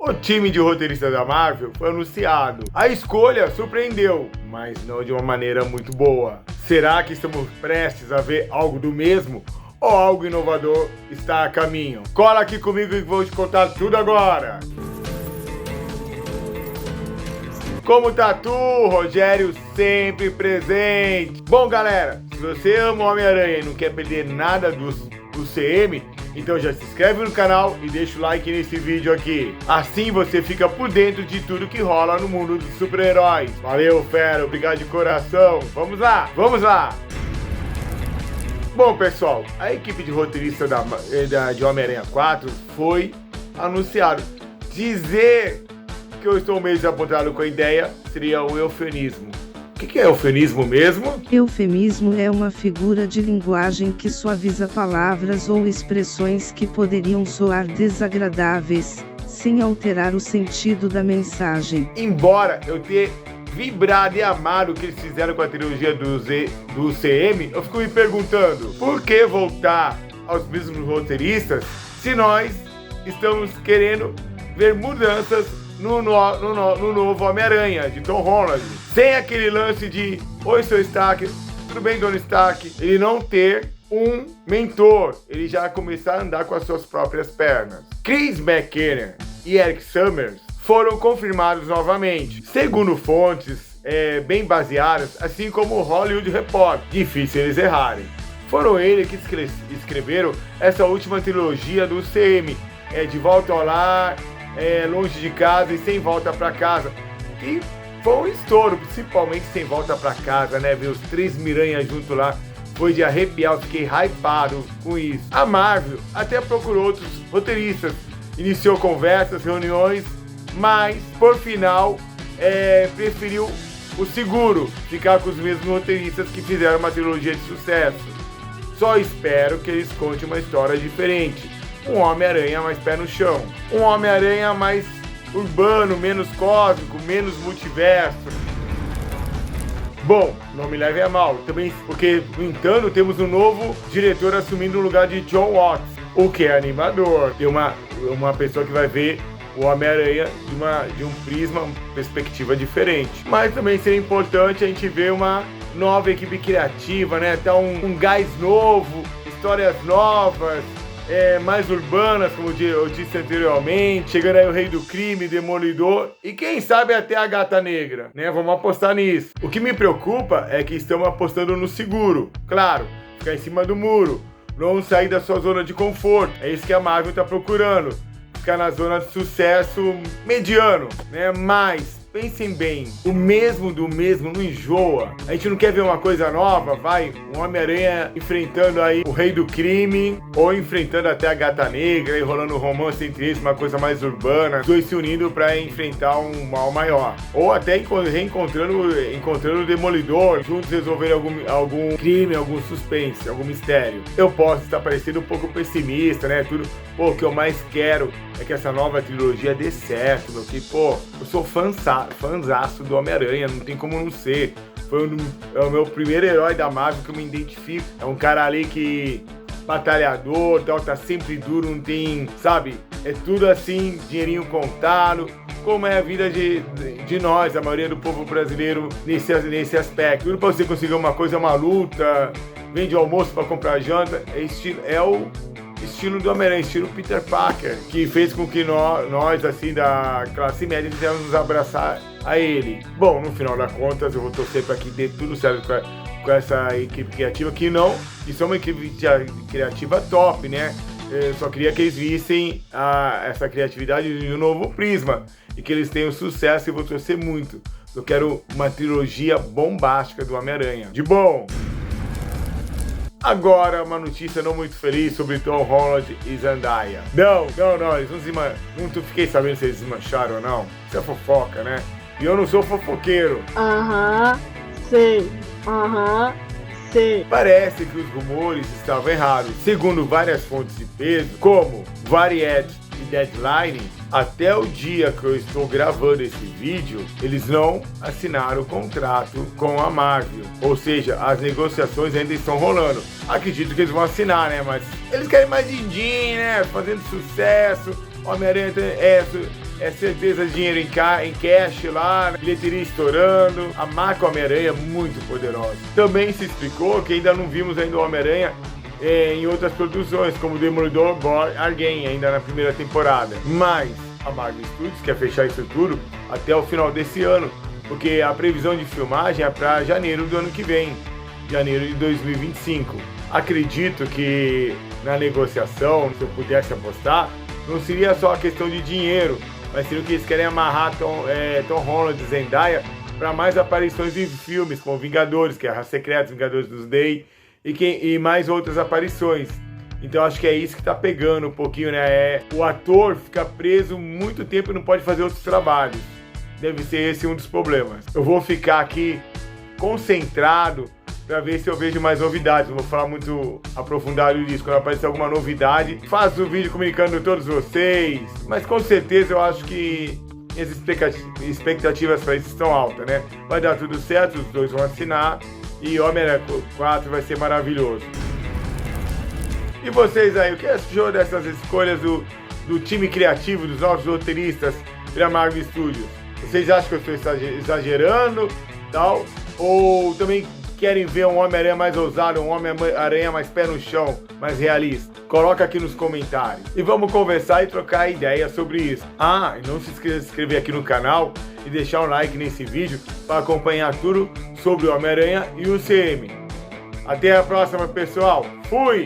O time de roteiristas da Marvel foi anunciado. A escolha surpreendeu, mas não de uma maneira muito boa. Será que estamos prestes a ver algo do mesmo? Ou algo inovador está a caminho? Cola aqui comigo e vou te contar tudo agora! Como tá tu, Rogério, sempre presente? Bom, galera, se você ama o Homem-Aranha e não quer perder nada do CM, então já se inscreve no canal e deixa o like nesse vídeo aqui. Assim você fica por dentro de tudo que rola no mundo dos super-heróis. Valeu, fera, obrigado de coração. Vamos lá, vamos lá! Bom, pessoal, a equipe de roteirista de Homem-Aranha 4 foi anunciado. Dizer que eu estou meio desapontado com a ideia seria um eufemismo. O que é eufemismo mesmo? Eufemismo é uma figura de linguagem que suaviza palavras ou expressões que poderiam soar desagradáveis, sem alterar o sentido da mensagem. Embora eu tenha vibrado e amado o que eles fizeram com a trilogia do CM, eu fico me perguntando, por que voltar aos mesmos roteiristas se nós estamos querendo ver mudanças no novo Homem-Aranha, de Tom Holland, sem aquele lance de oi, seu Stark, tudo bem, Tony Stark, ele não ter um mentor, ele já começar a andar com as suas próprias pernas. Chris McKenna e Eric Summers foram confirmados novamente, segundo fontes bem baseadas, assim como o Hollywood Reporter. Difícil eles errarem. Foram eles que escreveram essa última trilogia do CM, De Volta ao Lar, Longe de Casa e Sem Volta Pra Casa, que foi um estouro, principalmente Sem Volta Pra Casa, né? Ver os três Miranhas junto lá foi de arrepiar, eu fiquei hypado com isso. A Marvel até procurou outros roteiristas, iniciou conversas, reuniões, mas por final preferiu o seguro, ficar com os mesmos roteiristas que fizeram uma trilogia de sucesso. Só espero que eles contem uma história diferente. Um Homem-Aranha mais pé no chão. Um Homem-Aranha mais urbano, menos cósmico, menos multiverso. Bom, não me leve a mal, também porque, no entanto, temos um novo diretor assumindo o lugar de John Watts, o que é animador. Tem uma pessoa que vai ver o Homem-Aranha de um prisma, uma perspectiva diferente. Mas também seria importante a gente ver uma nova equipe criativa, né? Tá um gás novo, histórias novas, mais urbanas, como eu disse anteriormente, chegando aí o Rei do Crime, Demolidor e quem sabe até a Gata Negra, né? Vamos apostar nisso. O que me preocupa é que estamos apostando no seguro, claro, ficar em cima do muro, não sair da sua zona de conforto, é isso que a Marvel está procurando, ficar na zona de sucesso mediano, né? Mas pensem bem, o mesmo do mesmo não enjoa. A gente não quer ver uma coisa nova, vai, um Homem-Aranha enfrentando aí o Rei do Crime, ou enfrentando até a Gata Negra, e rolando um romance entre eles, uma coisa mais urbana, os dois se unindo pra enfrentar um mal maior. Ou até encontrando o Demolidor, juntos resolver algum crime, algum suspense, algum mistério. Eu posso estar parecendo um pouco pessimista, né, tudo. Pô, o que eu mais quero é que essa nova trilogia dê certo, meu que, pô, eu sou fãzaço do Homem-Aranha, não tem como não ser. É o meu primeiro herói da Marvel que eu me identifico. É um cara ali que batalhador, tal, tá sempre duro, não tem, sabe? É tudo assim, dinheirinho contado, como é a vida de nós, a maioria do povo brasileiro nesse aspecto. Tudo pra você conseguir uma coisa é uma luta, vende almoço pra comprar janta, é o estilo do Homem-Aranha, estilo Peter Parker, que fez com que nós, assim, da classe média, quisemos nos abraçar a ele. Bom, no final das contas, eu vou torcer para que dê tudo certo com essa equipe criativa, que são uma equipe criativa top, né? Eu só queria que eles vissem essa criatividade de um novo prisma e que eles tenham sucesso, e vou torcer muito. Eu quero uma trilogia bombástica do Homem-Aranha. De bom! Agora, uma notícia não muito feliz sobre Tom Holland e Zendaya. Não, eles não fiquei sabendo se eles desmancharam ou não. Isso é fofoca, né? E eu não sou fofoqueiro. Sei. Parece que os rumores estavam errados. Segundo várias fontes de peso, como Variety e Deadline, até o dia que eu estou gravando esse vídeo, eles não assinaram o contrato com a Marvel. Ou seja, as negociações ainda estão rolando. Acredito que eles vão assinar, né? Mas eles querem mais din-din, né? Fazendo sucesso. Homem-Aranha é certeza de dinheiro em cash lá, bilheteria estourando, a marca Homem-Aranha é muito poderosa. Também se explicou que ainda não vimos ainda o Homem-Aranha em outras produções, como Demolidor Born Again, ainda na primeira temporada. Mas a Marvel Studios quer fechar isso tudo até o final desse ano, porque a previsão de filmagem é para janeiro do ano que vem, janeiro de 2025. Acredito que na negociação, se eu pudesse apostar, não seria só a questão de dinheiro, mas seria que eles querem amarrar Tom Holland e Zendaya para mais aparições em filmes, como Vingadores, que é a Raça Secreta, Vingadores dos Day, e mais outras aparições. Então acho que é isso que tá pegando um pouquinho, né? O ator fica preso muito tempo e não pode fazer outros trabalhos. Deve ser esse um dos problemas. Eu vou ficar aqui concentrado para ver se eu vejo mais novidades. Não vou falar muito aprofundado nisso. Quando aparecer alguma novidade, faço o vídeo comunicando a todos vocês. Mas com certeza eu acho que as expectativas para isso estão altas, né? Vai dar tudo certo, os dois vão assinar e Homem-Aranha 4 vai ser maravilhoso. E vocês aí, o que achou dessas escolhas do time criativo, dos novos roteiristas da Marvel Studios? Vocês acham que eu estou exagerando, tal? Ou também querem ver um Homem-Aranha mais ousado, um Homem-Aranha mais pé no chão, mais realista? Coloca aqui nos comentários. E vamos conversar e trocar ideias sobre isso. Ah, e não se esqueça de se inscrever aqui no canal e deixar um like nesse vídeo para acompanhar tudo sobre o Homem-Aranha e o CM. Até a próxima, pessoal. Fui!